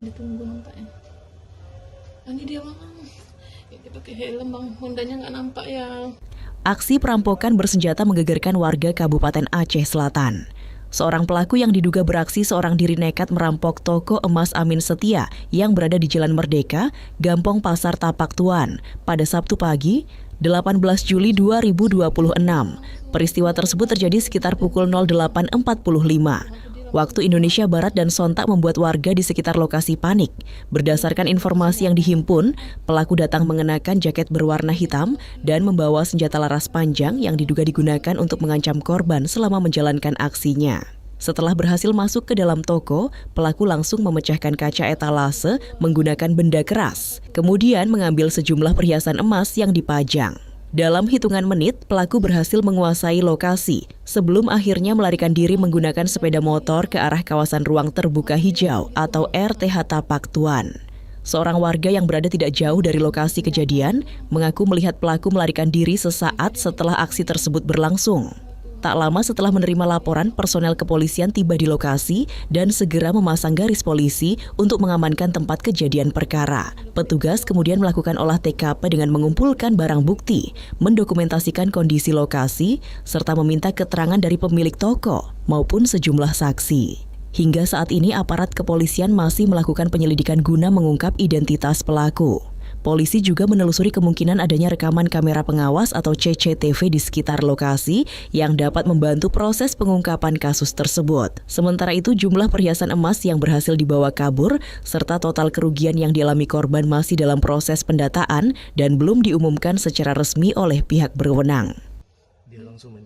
Ditunggu nampaknya. Ini dia bang, ya, dia pakai helm bang, Hondanya nggak nampak ya. Aksi perampokan bersenjata menggegerkan warga Kabupaten Aceh Selatan. Seorang pelaku yang diduga beraksi seorang diri nekat merampok toko emas Amin Setia yang berada di Jalan Merdeka, Gampong Pasar Tapak Tuan, pada Sabtu pagi, 18 Juli 2026. Peristiwa tersebut terjadi sekitar pukul 08.45. Waktu Indonesia Barat dan sontak membuat warga di sekitar lokasi panik. Berdasarkan informasi yang dihimpun, pelaku datang mengenakan jaket berwarna hitam dan membawa senjata laras panjang yang diduga digunakan untuk mengancam korban selama menjalankan aksinya. Setelah berhasil masuk ke dalam toko, pelaku langsung memecahkan kaca etalase menggunakan benda keras. Kemudian mengambil sejumlah perhiasan emas yang dipajang. Dalam hitungan menit, pelaku berhasil menguasai lokasi sebelum akhirnya melarikan diri menggunakan sepeda motor ke arah kawasan ruang terbuka hijau atau RTH Tapak Tuan. Seorang warga yang berada tidak jauh dari lokasi kejadian mengaku melihat pelaku melarikan diri sesaat setelah aksi tersebut berlangsung. Tak lama setelah menerima laporan, personel kepolisian tiba di lokasi dan segera memasang garis polisi untuk mengamankan tempat kejadian perkara. Petugas kemudian melakukan olah TKP dengan mengumpulkan barang bukti, mendokumentasikan kondisi lokasi, serta meminta keterangan dari pemilik toko maupun sejumlah saksi. Hingga saat ini aparat kepolisian masih melakukan penyelidikan guna mengungkap identitas pelaku. Polisi juga menelusuri kemungkinan adanya rekaman kamera pengawas atau CCTV di sekitar lokasi yang dapat membantu proses pengungkapan kasus tersebut. Sementara itu, jumlah perhiasan emas yang berhasil dibawa kabur serta total kerugian yang dialami korban masih dalam proses pendataan dan belum diumumkan secara resmi oleh pihak berwenang. Dia langsung